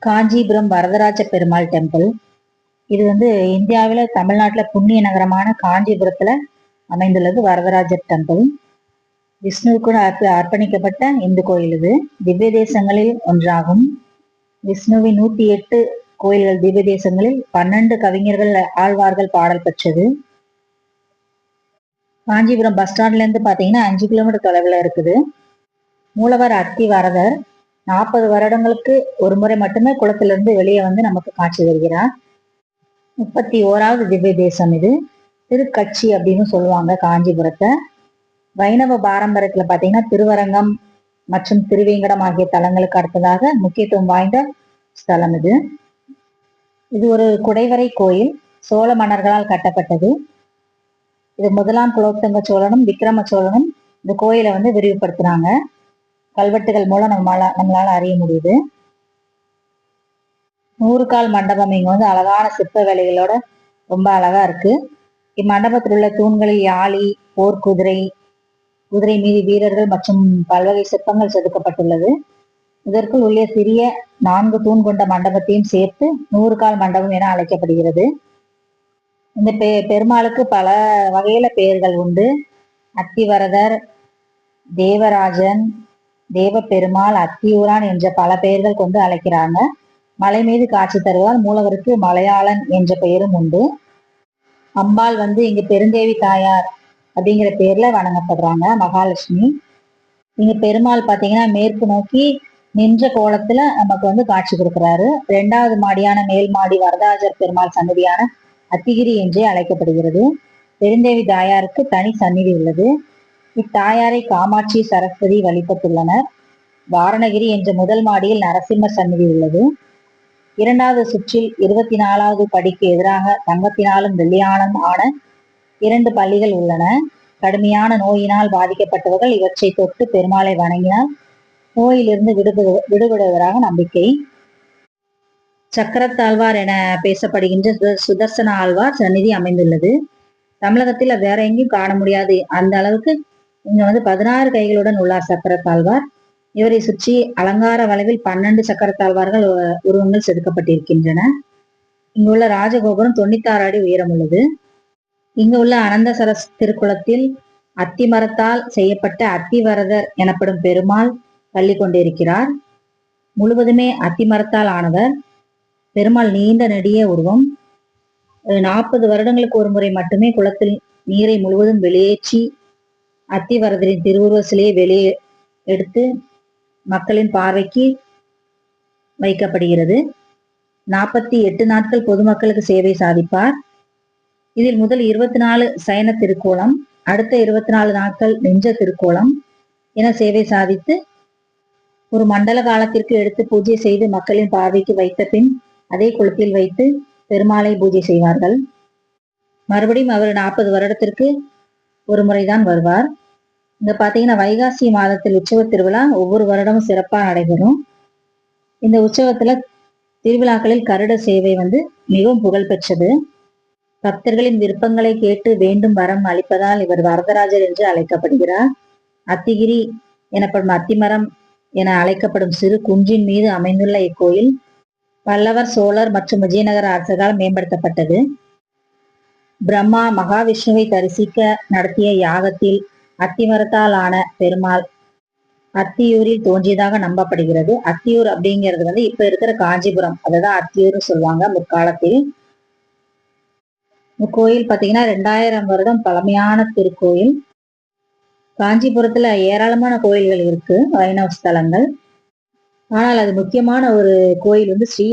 Kanchipuram Varadaraja Perumal temple. இது வந்து இந்தியாவில் தமிழ்நாட்டில் புண்ணிய நகரமான காஞ்சிபுரத்துல அமைந்துள்ளது வரதராஜர் டெம்பிள். விஷ்ணுவுக்கு அர்ப்பணிக்கப்பட்ட இந்து கோயில் இது. திவ்ய தேசங்களில் ஒன்றாகும். விஷ்ணுவின் 108 கோயில்கள் திவ்ய தேசங்களில் 12 கவிஞர்கள் ஆழ்வார்கள் பாடல் பெற்றது. காஞ்சிபுரம் பஸ் ஸ்டாண்ட்ல இருந்து பாத்தீங்கன்னா 5 கிலோமீட்டர் தொலைவில் இருக்குது. மூலவர் அத்தி வரதர் 40 வருடங்களுக்கு ஒரு முறை மட்டுமே குளத்திலிருந்து வெளியே வந்து நமக்கு காட்சி தருகிறார். 31வது திவ்ய தேசம் இது. திருக்கட்சி அப்படின்னு சொல்லுவாங்க காஞ்சிபுரத்தை. வைணவ பாரம்பரியத்துல பாத்தீங்கன்னா திருவரங்கம் மற்றும் திருவேங்கடம் ஆகிய தலங்களுக்கு அடுத்ததாக முக்கியத்துவம் வாய்ந்த ஸ்தலம் இது. இது ஒரு குடைவரை கோயில். சோழ மன்னர்களால் கட்டப்பட்டது. இது முதலாம் குலோத்துங்க சோழனும் விக்ரம சோழனும் இந்த கோயிலை வந்து விரிவுபடுத்தினாங்க. கல்வெட்டுகள் மூலம் நம்மளால அறிய முடியுது. 100 கால் மண்டபம் இங்க வந்து அழகான சிற்ப வேலைகளோட ரொம்ப அழகா இருக்கு. இம்மண்டபத்தில் உள்ள தூண்களில் யாழி, போர்க்குதிரை, குதிரை மீது வீரர்கள் மற்றும் பல்வகை சிற்பங்கள் செதுக்கப்பட்டுள்ளது. இதற்குள் உள்ள சிறிய 4 தூண் கொண்ட மண்டபத்தையும் சேர்த்து 100 கால் மண்டபம் என அழைக்கப்படுகிறது. இந்த பெருமாளுக்கு பல வகையில பெயர்கள் உண்டு. அத்திவரதர், தேவராஜன், தேவ பெருமாள், அத்தியூரான் என்ற பல பெயர்கள் கொண்டு அழைக்கிறாங்க. மலை மீது காட்சி தருவார். மூலவருக்கு மலையாளன் என்ற பெயரும் உண்டு. அம்பாள் வந்து இங்க பெருந்தேவி தாயார் அப்படிங்கிற பேர்ல வணங்கப்படுறாங்க. மகாலட்சுமி. இங்க பெருமாள் பாத்தீங்கன்னா மேற்கு நோக்கி நின்ற கோலத்துல நமக்கு வந்து காட்சி கொடுக்கிறாரு. 2வது மாடியான மேல் மாடி வரதராஜர் பெருமாள் சன்னதியான அத்திகிரி என்றே அழைக்கப்படுகிறது. பெருந்தேவி தாயாருக்கு தனி சந்நிதி உள்ளது. இத்தாயாரை காமாட்சி, சரஸ்வதி வழிபட்டுள்ளனர். வாரணகிரி என்ற முதல் மாடியில் நரசிம்மர் சந்நிதி உள்ளது. 2வது சுற்றில் 24வது படிக்கு எதிராக தங்கத்தினாலும் வெள்ளியாலும் ஆன 2 பள்ளிகள் உள்ளன. கடுமையான நோயினால் பாதிக்கப்பட்டவர்கள் இவற்றை தொட்டு பெருமாளை வணங்கினால் நோயிலிருந்து விடுபடுவதாக நம்பிக்கை. சக்கரத்தாழ்வார் என பேசப்படுகின்ற சுதர்சன ஆழ்வார் சந்நிதி அமைந்துள்ளது. தமிழகத்தில் வேற எங்கேயும் காண முடியாது. அந்த அளவுக்கு இங்க வந்து 16 கைகளுடன் உள்ளார் சக்கரத்தாழ்வார். இவரை சுற்றி அலங்கார வளைவில் 12 சக்கரத்தாழ்வார்கள் உருவங்கள் செதுக்கப்பட்டிருக்கின்றன. இங்கு உள்ள ராஜகோபுரம் 96 அடி உயரம் உள்ளது. இங்கு உள்ள அனந்தசரஸ் திருக்குளத்தில் அத்தி மரத்தால் செய்யப்பட்ட அத்திவரதர் எனப்படும் பெருமாள் பள்ளி கொண்டிருக்கிறார். முழுவதுமே அத்தி மரத்தால் ஆனவர். பெருமாள் நீண்ட நெடிய உருவம். 40 வருடங்களுக்கு ஒரு முறை மட்டுமே குளத்தில் நீரை முழுவதும் வெளியேற்றி அத்திவரதரின் திருவுருவ சிலையை வெளியே எடுத்து மக்களின் பார்வைக்கு வைக்கப்படுகிறது. 48 நாட்கள் பொதுமக்களுக்கு சேவை சாதிப்பார். இதில் முதல் 24 சயன திருக்கோலம், அடுத்த 24 நாட்கள் நெஞ்ச திருக்கோலம் என சேவை சாதித்து ஒரு மண்டல காலத்திற்கு எடுத்து பூஜை செய்து மக்களின் பார்வைக்கு வைத்த பின் அதே குளத்தில் வைத்து பெருமாளை பூஜை செய்வார்கள். மறுபடியும் அவர் 40 வருடத்திற்கு ஒரு முறைதான் வருவார். இங்க பாத்தீங்கன்னா வைகாசி மாதத்தில் உற்சவ திருவிழா ஒவ்வொரு வருடமும் சிறப்பா நடைபெறும். இந்த உற்சவத்துல திருவிழாக்களில் கருட சேவை வந்து மிகவும் புகழ் பெற்றது. பக்தர்களின் விருப்பங்களை கேட்டு வேண்டும் வரம் அளிப்பதால் இவர் வரதராஜர் என்று அழைக்கப்படுகிறார். அத்திகிரி எனப்படும் அத்திமரம் என அழைக்கப்படும் சிறு குன்றின் மீது அமைந்துள்ள இக்கோயில் பல்லவர், சோழர் மற்றும் விஜயநகர அரசர்களால் மேம்படுத்தப்பட்டது. பிரம்மா மகாவிஷ்ணுவை தரிசிக்க நடத்திய யாகத்தில் அத்திமரத்தால் ஆன பெருமாள் அத்தியூரில் தோன்றியதாக நம்பப்படுகிறது. அத்தியூர் அப்படிங்கிறது வந்து இப்ப இருக்கிற காஞ்சிபுரம், அதுதான் அத்தியூர்னு சொல்லுவாங்க முற்காலத்தில். இந்த கோயில் பாத்தீங்கன்னா 2000 வருடம் பழமையான திருக்கோயில். காஞ்சிபுரத்துல ஏராளமான கோயில்கள் இருக்கு, வைணவ ஸ்தலங்கள். ஆனால் அது முக்கியமான ஒரு கோயில் வந்து ஸ்ரீ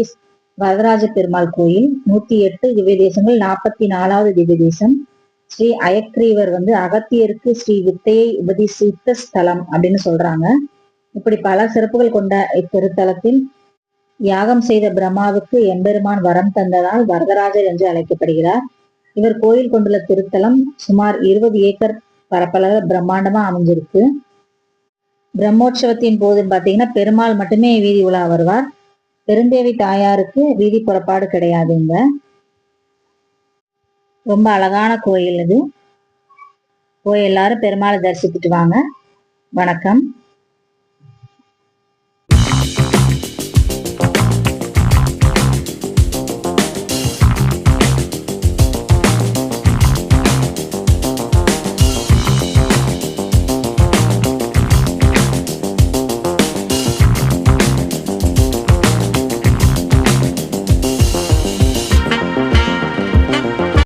வரதராஜ பெருமாள் கோயில். 108 திவ்ய தேசங்கள், 44வது திவ்ய தேசம். ஸ்ரீ அயக்ரீவர் வந்து அகத்தியருக்கு ஸ்ரீ வித்தையை உபதேசித்த ஸ்தலம் அப்படின்னு சொல்றாங்க. இப்படி பல சிறப்புகள் கொண்ட இத்திருத்தலத்தில் யாகம் செய்த பிரம்மாவுக்கு எம்பெருமான் வரம் தந்ததால் வரதராஜர் என்று அழைக்கப்படுகிறார். இவர் கோயில் கொண்டுள்ள திருத்தலம் சுமார் 20 ஏக்கர் பரப்பளவு பிரம்மாண்டமா அமைஞ்சிருக்கு. பிரம்மோற்சவத்தின் போது பாத்தீங்கன்னா பெருமாள் மட்டுமே வீதி உலா வருவார். பெருந்தேவி தாயாருக்கு வீதி புறப்பாடு கிடையாதுங்க. ரொம்ப அழகான கோயில் இது. போய் எல்லாரும் பெருமாளை தரிசித்துட்டு வாங்க. வணக்கம்.